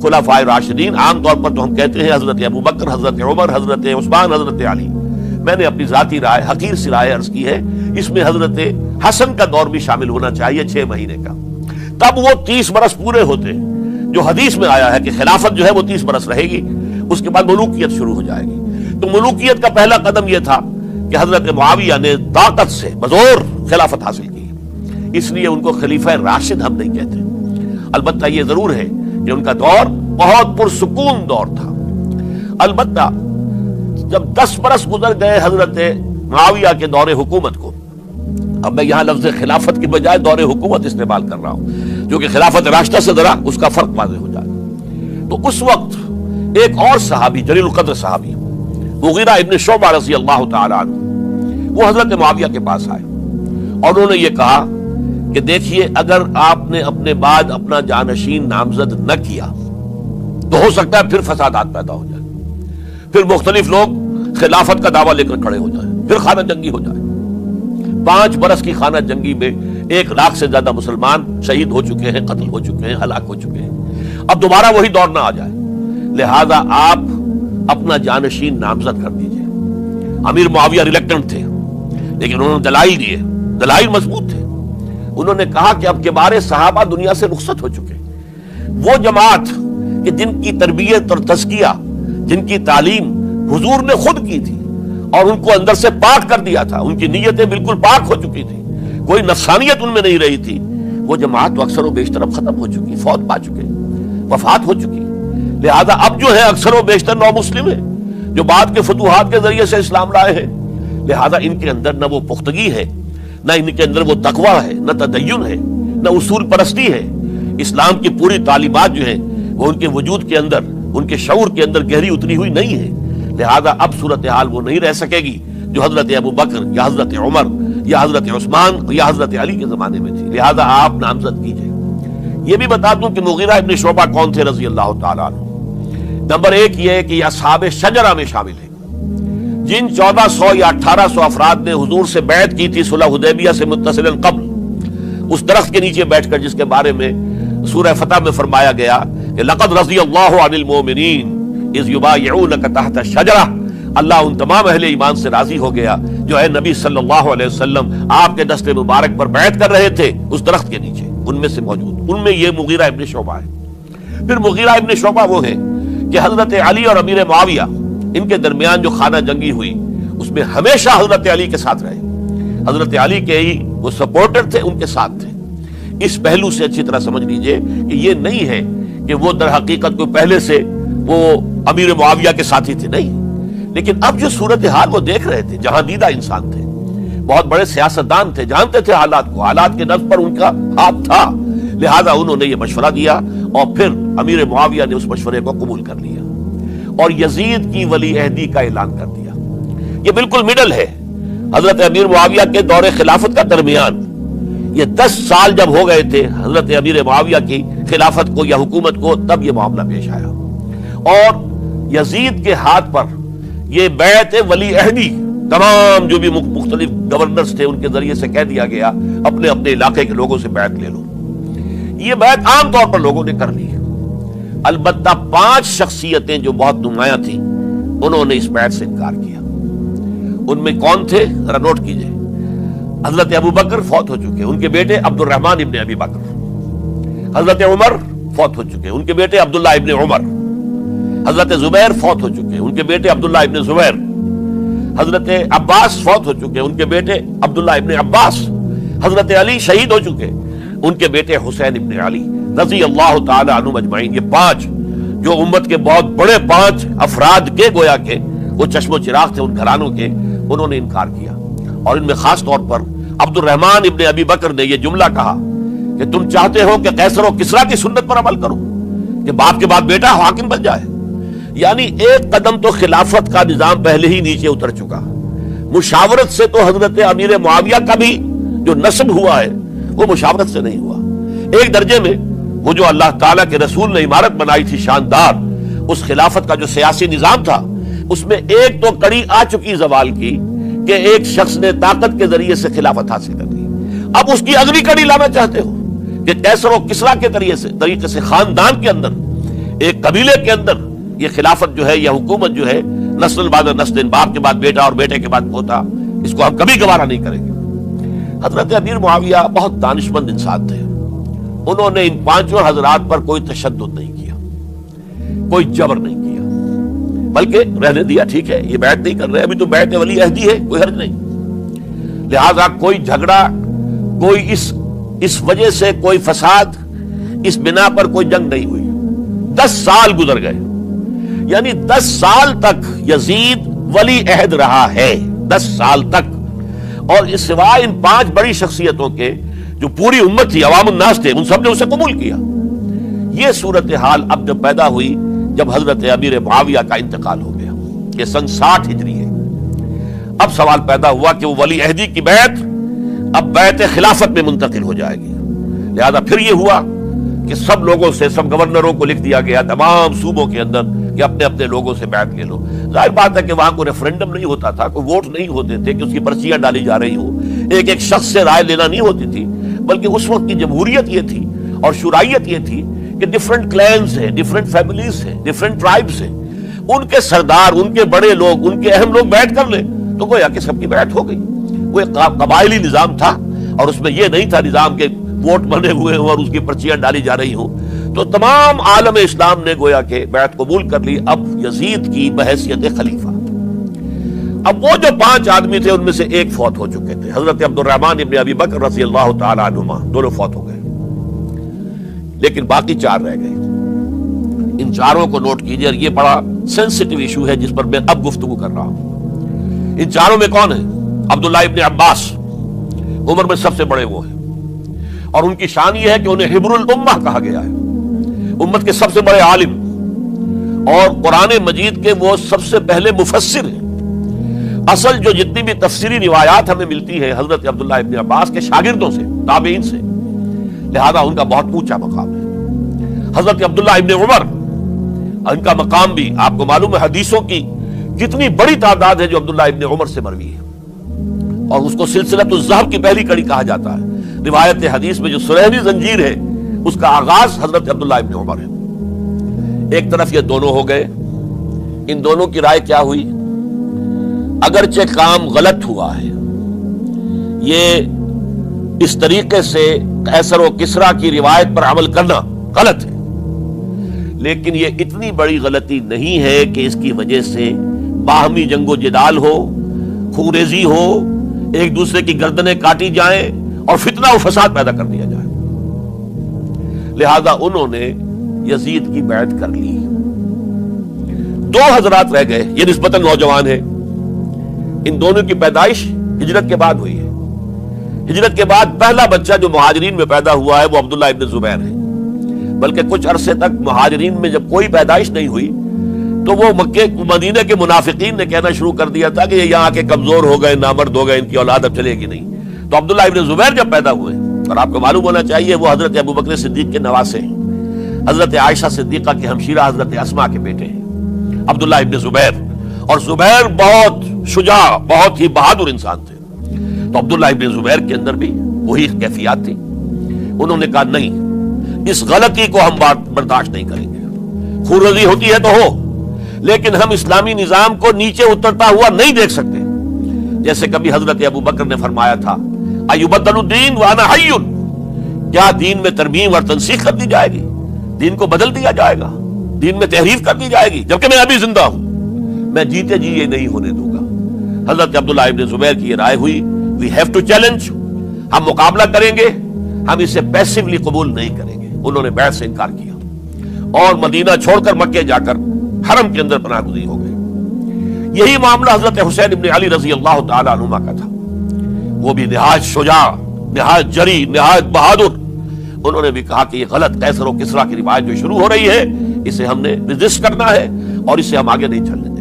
خلفائے راشدین عام طور پر تو ہم کہتے ہیں حضرت ابو بکر، حضرت عمر، حضرت عثمان، حضرت علی. میں نے اپنی ذاتی رائے، حقیر سی رائے عرض کی ہے، اس میں حضرت حسن کا دور بھی شامل ہونا چاہیے 6 مہینے کا. تب وہ 30 برس پورے ہوتے جو حدیث میں آیا ہے کہ خلافت جو ہے وہ 30 برس رہے گی، اس کے بعد ملوکیت شروع ہو جائے گی. تو ملوکیت کا پہلا قدم یہ تھا کہ حضرت معاویہ نے طاقت سے بزور خلافت حاصل کی. اس لیے ان کو خلیفہ راشد ہم نہیں کہتے. البتہ یہ ضرور ہے کہ ان کا دور بہت پرسکون دور تھا. البتہ جب 10 برس گزر گئے حضرت معاویہ کے دور حکومت کو، اب میں یہاں لفظ خلافت کی بجائے دور حکومت استعمال کر رہا ہوں، جو کہ خلافت راشدہ سے ذرا اس کا فرق واضح ہو جائے. تو اس وقت ایک اور صحابی، جلیل القدر صحابی مغیرہ ابن شعبہ رضی اللہ تعالی عنہ، وہ حضرت معاویہ کے پاس آئے اور انہوں نے یہ کہا کہ دیکھیے، اگر آپ نے اپنے بعد اپنا جانشین نامزد نہ کیا تو ہو سکتا ہے پھر فسادات پیدا ہو جائے، پھر مختلف لوگ خلافت کا دعویٰ لے کر کھڑے ہو جائیں، پھر خانہ جنگی ہو جائے. 5 برس کی خانہ جنگی میں 1 لاکھ سے زیادہ مسلمان شہید ہو چکے ہیں، قتل ہو چکے ہیں، ہلاک ہو چکے ہیں. اب دوبارہ وہی دور نہ آ جائے، لہذا آپ اپنا جانشین نامزد کر دیجئے. امیر معاویہ ریلیکٹنٹ تھے، لیکن انہوں نے دلائل دیے، دلائل مضبوط تھے. انہوں نے کہا کہ اب کبار صحابہ دنیا سے رخصت ہو چکے، وہ جماعت کہ جن کی تربیت اور تزکیہ، جن کی تعلیم حضور نے خود کی تھی اور ان کو اندر سے پاک کر دیا تھا، ان کی نیتیں بالکل پاک ہو چکی تھی، کوئی نفسانیت ان میں نہیں رہی تھی، وہ جماعت تو اکثر و بیشتر اب ختم ہو چکی، فوت پا چکے، وفات ہو چکی. لہذا اب جو ہے اکثر و بیشتر نو مسلم ہیں جو بعد کے فتوحات کے ذریعے سے اسلام لائے ہیں. لہذا ان کے اندر نہ وہ پختگی ہے، نہ ان کے اندر وہ تقوی ہے، نہ تدین ہے، نہ اصول پرستی ہے. اسلام کی پوری تعلیمات جو ہیں وہ ان کے وجود کے اندر، ان کے شعور کے اندر گہری اتری ہوئی نہیں ہے. لہذا اب صورتحال وہ نہیں رہ سکے گی جو حضرت ابو بکر یا حضرت عمر یا حضرت عثمان یا حضرت علی کے زمانے میں تھی. لہذا آپ نامزد کیجئے. یہ بھی بتا دوں کہ مغیرہ ابن شعبہ کون تھے رضی اللہ تعالیٰ عنہ. نمبر 1 یہ ہے کہ یہ اصحاب شجرہ میں شامل ہیں، جن 1400 یا 1800 افراد نے حضور سے بیعت کی تھی صلح حدیبیہ سے متصلا قبل، اس درخت کے نیچے بیٹھ کر، جس کے بارے میں سورہ فتح میں فرمایا گیا کہ لقد رضی اللہ عن المؤمنین اذ یبایعونک تحت الشجرہ. اللہ ان تمام اہل ایمان سے راضی ہو گیا جو اے نبی صلی اللہ علیہ وسلم آپ کے دست مبارک پر بیعت کر رہے تھے اس درخت کے نیچے. ان میں سے موجود، ان میں یہ مغیرہ ابن شعبہ ہے. پھر مغیرہ ابن شعبہ وہ ہیں کہ حضرت علی اور امیر معاویہ ان کے درمیان جو خانہ جنگی ہوئی اس میں ہمیشہ حضرت علی کے ساتھ رہے، حضرت علی کے ہی وہ سپورٹر تھے، ان کے ساتھ تھے. اس پہلو سے اچھی طرح سمجھ لیجئے کہ یہ نہیں ہے کہ وہ در حقیقت کو پہلے سے وہ امیر معاویہ کے ساتھی تھے، نہیں. لیکن اب جو صورتحال وہ دیکھ رہے تھے، جہاں دیدہ انسان تھے، بہت بڑے سیاستدان تھے، جانتے تھے حالات کو، حالات کے نفس پر ان کا ہاتھ تھا. لہذا انہوں نے یہ مشورہ دیا اور پھر امیر معاویہ نے اس مشورے کو قبول کر لیا اور یزید کی ولی عہدی کا اعلان کر دیا. یہ بالکل مڈل ہے حضرت امیر معاویہ کے دور خلافت کا درمیان. یہ 10 سال جب ہو گئے تھے حضرت امیر معاویہ کی خلافت کو یا حکومت کو، تب یہ معاملہ پیش آیا اور یزید کے ہاتھ پر یہ بیعت ولی عہدی تمام جو بھی مختلف گورنرز تھے ان کے ذریعے سے کہہ دیا گیا اپنے اپنے علاقے کے لوگوں سے بیعت لے لو. یہ بیعت عام طور پر لوگوں نے کر لی. البتہ 5 شخصیتیں جو بہت نمایاں تھیں انہوں نے اس بیعت سے انکار کیا. ان میں کون تھے ذرا نوٹ کیجئے. حضرت ابو بکر فوت ہو چکے، ان کے بیٹے عبد الرحمن ابن ابی بکر. حضرت عمر فوت ہو چکے، ان کے بیٹے عبداللہ ابن عمر. حضرت زبیر فوت ہو چکے، ان کے بیٹے عبداللہ ابن زبیر. حضرت عباس فوت ہو چکے، ان کے بیٹے عبداللہ ابن عباس. حضرت علی شہید ہو چکے، ان کے بیٹے حسین ابن علی رضی اللہ تعالی عنہم اجمعین. یہ 5 جو امت کے بہت بڑے 5 افراد کے گویا کے وہ چشم و چراغ تھے ان گھرانوں کے، انہوں نے انکار کیا. اور ان میں خاص طور پر عبد الرحمن ابن ابی بکر نے یہ جملہ کہا کہ تم چاہتے ہو کہ قیصر و کسریٰ کی سنت پر عمل کرو کہ باپ کے بعد بیٹا حاکم بن جائے. یعنی ایک قدم تو خلافت کا نظام پہلے ہی نیچے اتر چکا. مشاورت سے تو حضرت امیر معاویہ کا بھی جو نسب ہوا ہے وہ مشاورت سے نہیں ہوا. ایک درجے میں وہ جو اللہ تعالیٰ کے رسول نے عمارت بنائی تھی شاندار، اس خلافت کا جو سیاسی نظام تھا اس میں ایک تو کڑی آ چکی زوال کی کہ ایک شخص نے طاقت کے ذریعے سے خلافت حاصل کر لی. اب اس کی اگلی کڑی لانا چاہتے ہو کہ قیصر و کسریٰ کے طریقے سے خاندان کے اندر ایک قبیلے کے اندر یہ خلافت جو ہے، یہ حکومت جو ہے، نسل بعد نسل، باپ کے بعد بیٹا اور بیٹے کے بعد پوتا، اس کو ہم کبھی گوارا نہیں کریں گے۔ حضرت امیر معاویہ بہت دانشمند انسان تھے، انہوں نے ان پانچوں حضرات پر کوئی تشدد نہیں کیا، کوئی جبر نہیں کیا، بلکہ رہنے دیا، ٹھیک ہے یہ بیعت نہیں کر رہے، ابھی تو بیعت ولی عہدی ہے، کوئی حرج نہیں، لہذا کوئی جھگڑا، کوئی اس وجہ سے کوئی فساد، اس بنا پر کوئی جنگ نہیں ہوئی۔ 10 سال گزر گئے، یعنی 10 سال تک یزید ولی عہد رہا ہے، 10 سال تک، اور اس سوائے ان 5 بڑی شخصیتوں کے جو پوری امت تھی، عوام الناس تھے، ان سب نے اسے قبول کیا۔ یہ صورتحال اب جب پیدا ہوئی جب حضرت امیر معاویہ کا انتقال ہو گیا، یہ سن 60 ہجری ہے، اب سوال پیدا ہوا کہ وہ ولی عہدی کی بیعت اب بیعت خلافت میں منتقل ہو جائے گی، لہذا پھر یہ ہوا کہ سب لوگوں سے، سب گورنروں کو لکھ دیا گیا تمام صوبوں کے اندر کہ اپنے اپنے لوگوں سے بیعت لے لو۔ ظاہر بات ہے کہ وہاں کوئی ریفرنڈم نہیں ہوتا تھا، کوئی ووٹ نہیں ہوتے تھے کہ اس کی پرچیاں ڈالی جا رہی ہوں، ایک ایک شخص سے رائے لینا نہیں ہوتی تھی، بلکہ اس وقت کی جمہوریت یہ تھی اور شورائیت یہ تھی کہ ڈفرنٹ کلینز ہیں، ڈفرنٹ فیملیز ہیں، ڈفرنٹ ٹرائبز ہیں، ان کے سردار، ان کے بڑے لوگ، ان کے اہم لوگ بیعت کر لیں تو گویا کہ سب کی بیعت ہو گئی۔ وہ ایک قبائلی نظام تھا اور اس میں یہ نہیں تھا نظام کے ووٹ بنے ہوئے ہوں اور اس کی پرچیاں ڈالی جا رہی ہوں، تو تمام عالم اسلام نے گویا کہ بیعت قبول کر لی اب یزید کی بحیثیت خلیفہ۔ اب وہ جو 5 آدمی تھے ان میں سے ایک فوت ہو چکے تھے، حضرت عبد الرحمن ابن ابی بکر رضی اللہ تعالی عنہما، دونوں فوت ہو گئے، لیکن باقی 4 رہ گئے۔ ان 4 کو نوٹ کیجئے، یہ بڑا سینسٹیو ایشو ہے جس پر میں اب گفتگو کر رہا ہوں۔ ان 4 میں کون ہے؟ عبداللہ ابن عباس، عمر میں سب سے بڑے وہ ہیں، اور ان کی شان یہ ہے کہ انہیں حبر الامہ کہا گیا ہے، امت کے سب سے بڑے عالم، اور قرآن مجید کے وہ سب سے پہلے مفسر ہیں۔ اصل جو جتنی بھی تفسیری روایات ہمیں ملتی ہے حضرت عبداللہ ابن عباس کے شاگردوں سے، تابعین سے، لہذا ان کا بہت اونچا مقام ہے۔ حضرت عبداللہ ابن عمر، ان کا مقام بھی آپ کو معلوم ہے، حدیثوں کی کتنی بڑی تعداد ہے جو عبداللہ ابن عمر سے مروی ہے، اور اس کو سلسلۃ الذہب کی پہلی کڑی کہا جاتا ہے۔ روایت حدیث میں جو سرہنی زنجیر ہے اس کا آغاز حضرت عبداللہ ابن عمر ہے۔ ایک طرف یہ دونوں ہو گئے، ان دونوں کی رائے کیا ہوئی؟ اگرچہ کام غلط ہوا ہے، یہ اس طریقے سے قیصر و کسریٰ کی روایت پر عمل کرنا غلط ہے، لیکن یہ اتنی بڑی غلطی نہیں ہے کہ اس کی وجہ سے باہمی جنگ و جدال ہو، خونریزی ہو، ایک دوسرے کی گردنیں کاٹی جائیں اور فتنہ و فساد پیدا کر دیا جائے۔ لہذا انہوں نے یزید کی بیعت کر لی۔ 2 حضرات رہ گئے، یہ نسبتاً نوجوان ہیں، ان دونوں کی پیدائش ہجرت کے بعد ہوئی ہے۔ ہجرت کے بعد پہلا بچہ جو مہاجرین میں پیدا ہوا ہے وہ عبداللہ ابن زبیر ہے، بلکہ کچھ عرصے تک مہاجرین میں جب کوئی پیدائش نہیں ہوئی تو وہ مکے مدینہ کے منافقین نے کہنا شروع کر دیا تھا کہ یہ یہاں کے کمزور ہو گئے، نامرد ہو گئے، ان کی اولاد اب چلے گی نہیں۔ تو عبداللہ ابن زبیر جب پیدا ہوئے، اور آپ کو معلوم ہونا چاہیے وہ حضرت ابوبکر صدیق کے نواسے ہیں، حضرت عائشہ صدیقہ کے ہمشیرہ حضرت اسماء کے بیٹے ہیں عبداللہ ابن زبیر، اور زبیر بہت شجاع، بہت ہی بہادر انسان تھے۔ تو عبداللہ ابن زبیر کے اندر بھی وہی کیفیات تھی۔ انہوں نے کہا نہیں، اس غلطی کو ہم برداشت نہیں کریں گے، خونریزی ہوتی ہے تو ہو، لیکن ہم اسلامی نظام کو نیچے اترتا ہوا نہیں دیکھ سکتے۔ جیسے کبھی حضرت ابوبکر نے فرمایا تھا ایبدل الدین وانا حی، کیا دین میں ترمیم اور تنسیخ کر دی جائے گی، دین کو بدل دیا جائے گا، دین میں تحریف کر دی جائے گی، جبکہ میں ابھی زندہ ہوں، میں جیتے جی یہ نہیں ہونے دوں گا۔ حضرت عبداللہ ابن زبیر کی یہ رائے ہوئی، وی ہیو ٹو چیلنج، ہم مقابلہ کریں گے، ہم اسے پیسیولی قبول نہیں کریں گے۔ انہوں نے بیعت سے انکار کیا اور مدینہ چھوڑ کر مکے جا کر حرم کے اندر پناہ گزین ہو گئے۔ یہی معاملہ حضرت حسین ابن علی رضی اللہ تعالی عنہما کا تھا، وہ بھی نہایت شجاع، نہایت جری، نہایت بہادر۔ انہوں نے بھی کہا کہ یہ غلط قیصر و کسریٰ کی روایت جو شروع ہو رہی ہے اسے ہم نے ریزسٹ کرنا ہے اور اسے ہم آگے نہیں چلنے